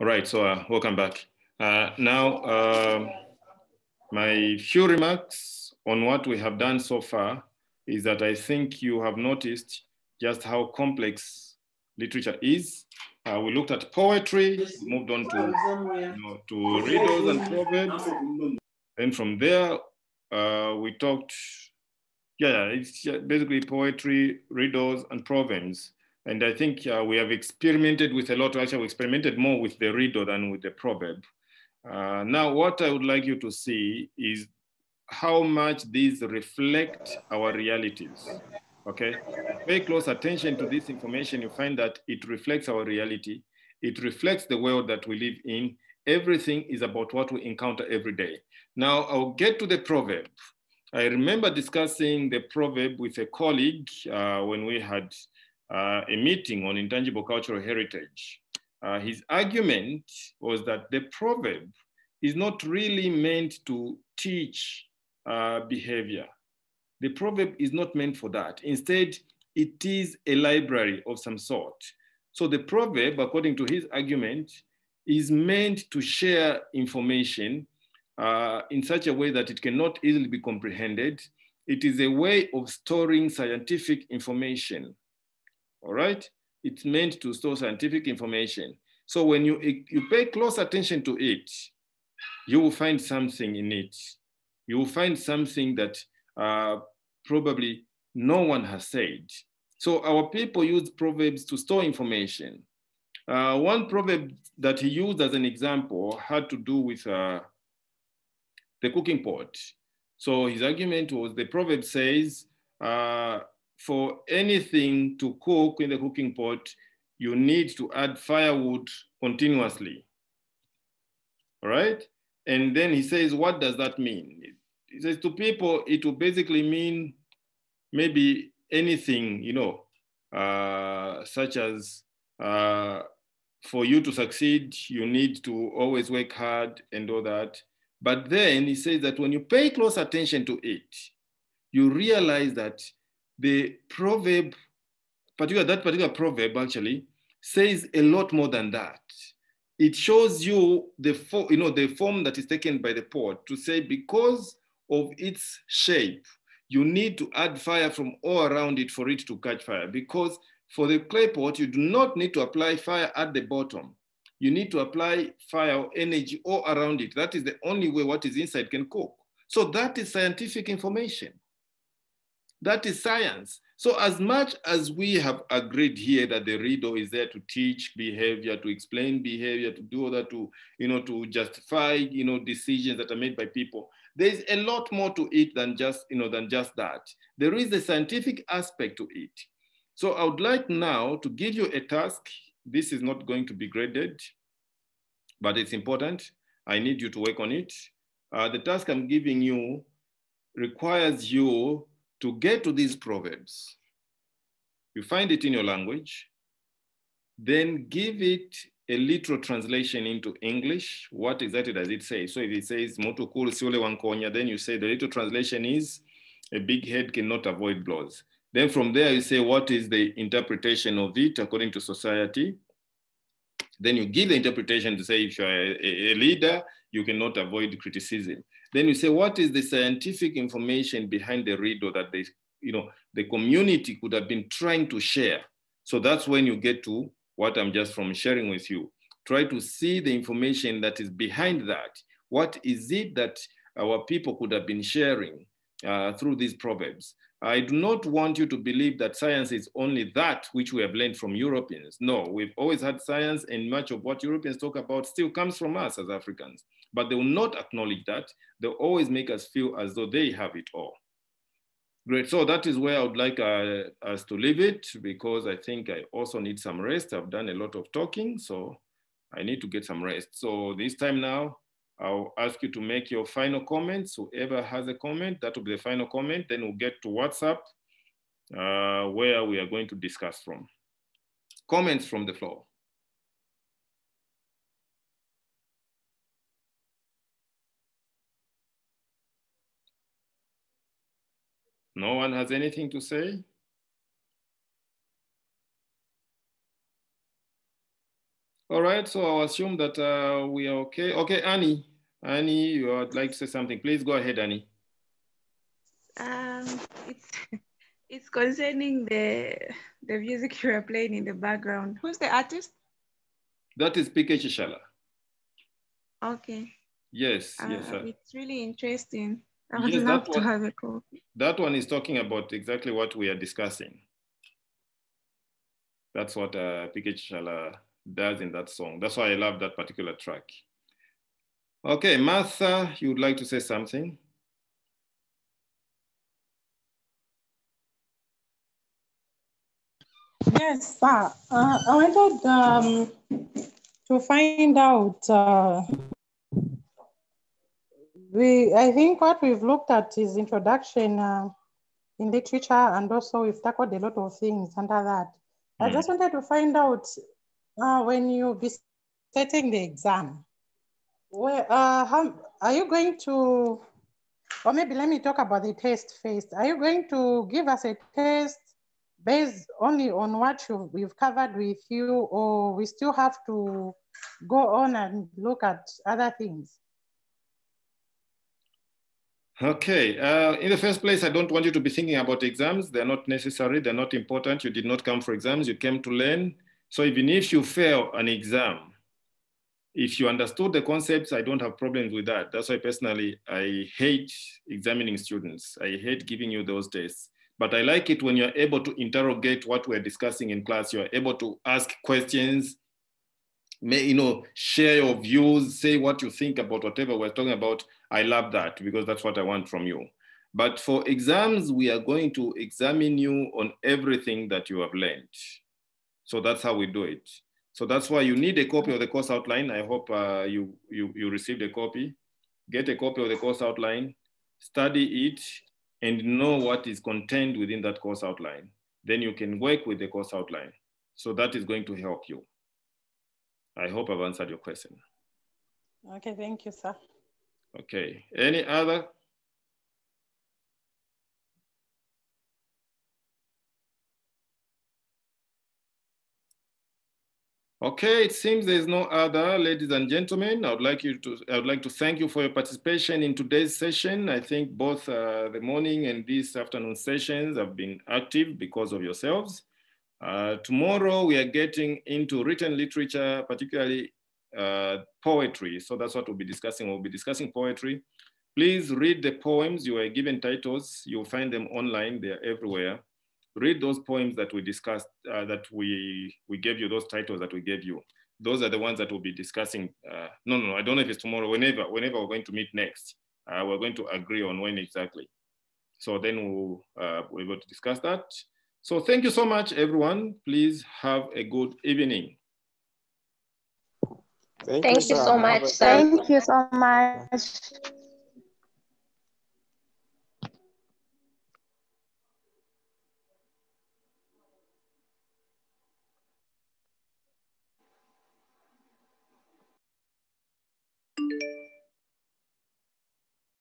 All right, so welcome back. Now, my few remarks on what we have done so far is that I think you have noticed just how complex literature is. We looked at poetry, moved on to riddles and proverbs. Then from there, we talked, it's basically poetry, riddles, and proverbs. And I think we have experimented with a lot. Actually, we experimented more with the riddle than with the proverb. Now, what I would like you to see is how much these reflect our realities, okay? Pay close attention to this information. You find that it reflects our reality. It reflects the world that we live in. Everything is about what we encounter every day. Now, I'll get to the proverb. I remember discussing the proverb with a colleague when we had a meeting on intangible cultural heritage. His argument was that the proverb is not really meant to teach behavior. The proverb is not meant for that. Instead, it is a library of some sort. So the proverb, according to his argument, is meant to share information in such a way that it cannot easily be comprehended. It is a way of storing scientific information, all right? It's meant to store scientific information. So when you pay close attention to it, you will find something in it. You will find something that probably no one has said. So our people use proverbs to store information. One proverb that he used as an example had to do with the cooking pot. So his argument was the proverb says, for anything to cook in the cooking pot, you need to add firewood continuously, all right? And then he says, what does that mean? He says to people, it will basically mean maybe anything, such as for you to succeed, you need to always work hard and all that. But then he says that when you pay close attention to it, you realize that the proverb, that particular proverb actually says a lot more than that. It shows you the form that is taken by the pot to say because of its shape, you need to add fire from all around it for it to catch fire. Because for the clay pot, you do not need to apply fire at the bottom. You need to apply fire or energy all around it. That is the only way what is inside can cook. So that is scientific information. That is science. So as much as we have agreed here that the riddle is there to teach behavior, to explain behavior, to do that, to justify, decisions that are made by people, there's a lot more to it than just that. There is a scientific aspect to it. So I would like now to give you a task. This is not going to be graded, but it's important. I need you to work on it. The task I'm giving you requires you to get to these proverbs. You find it in your language, then give it a literal translation into English. What exactly does it say? So if it says moto kulu siole wankonya, then you say the literal translation is a big head cannot avoid blows. Then from there you say what is the interpretation of it according to society. Then you give the interpretation to say if you're a leader, you cannot avoid criticism. Then you say, what is the scientific information behind the riddle that the community could have been trying to share? So that's when you get to what I'm just from sharing with you. Try to see the information that is behind that. What is it that our people could have been sharing through these proverbs? I do not want you to believe that science is only that which we have learned from Europeans. No, we've always had science, and much of what Europeans talk about still comes from us as Africans. But they will not acknowledge that. They'll always make us feel as though they have it all. Great, so that is where I would like us to leave it, because I think I also need some rest. I've done a lot of talking, so I need to get some rest. So this time now, I'll ask you to make your final comments. Whoever has a comment, that will be the final comment. Then we'll get to WhatsApp, where we are going to discuss from. Comments from the floor. No one has anything to say? All right, so I'll assume that we are okay. Okay, Annie, you would like to say something. Please go ahead, Annie. It's it's concerning the music you are playing in the background. Who's the artist? That is PK Chishala. Okay. Yes, yes, sir. It's really interesting. I would Yes, love to have a copy. that one is talking about exactly what we are discussing. That's what PK Chishala does in that song. That's why I love that particular track. Okay, Martha, you would like to say something? Yes, sir. I wanted to find out. I think what we've looked at is introduction in literature, and also we've tackled a lot of things under that. I just wanted to find out when you'll be setting the exam, how are you going to, or maybe let me talk about the test first. Are you going to give us a test based only on what we've covered with you, or we still have to go on and look at other things? Okay, in the first place, I don't want you to be thinking about exams. They're not necessary, they're not important. You did not come for exams, you came to learn. So even if you fail an exam, if you understood the concepts, I don't have problems with that. That's why personally, I hate examining students. I hate giving you those tests. But I like it when you're able to interrogate what we're discussing in class. You're able to ask questions, share your views, say what you think about whatever we're talking about. I love that because that's what I want from you. But for exams, we are going to examine you on everything that you have learned. So that's how we do it. So that's why you need a copy of the course outline. I hope you received a copy. Get a copy of the course outline, study it, and know what is contained within that course outline. Then you can work with the course outline. So that is going to help you. I hope I've answered your question. Okay, thank you, sir. Okay, any other? Okay, it seems there's no other. Ladies and gentlemen, I would like to thank you for your participation in today's session. I think both the morning and this afternoon sessions have been active because of yourselves. Tomorrow we are getting into written literature, particularly poetry. So that's what we'll be discussing. We'll be discussing poetry. Please read the poems. You were given titles. You'll find them online. They're everywhere. Read those poems that we discussed, that we gave you, those titles that we gave you. Those are the ones that we'll be discussing. No, I don't know if it's tomorrow, whenever we're going to meet next. We're going to agree on when exactly. So then we'll be able to discuss that. So thank you so much, everyone. Please have a good evening. Thank you so much, sir. Thank you so much.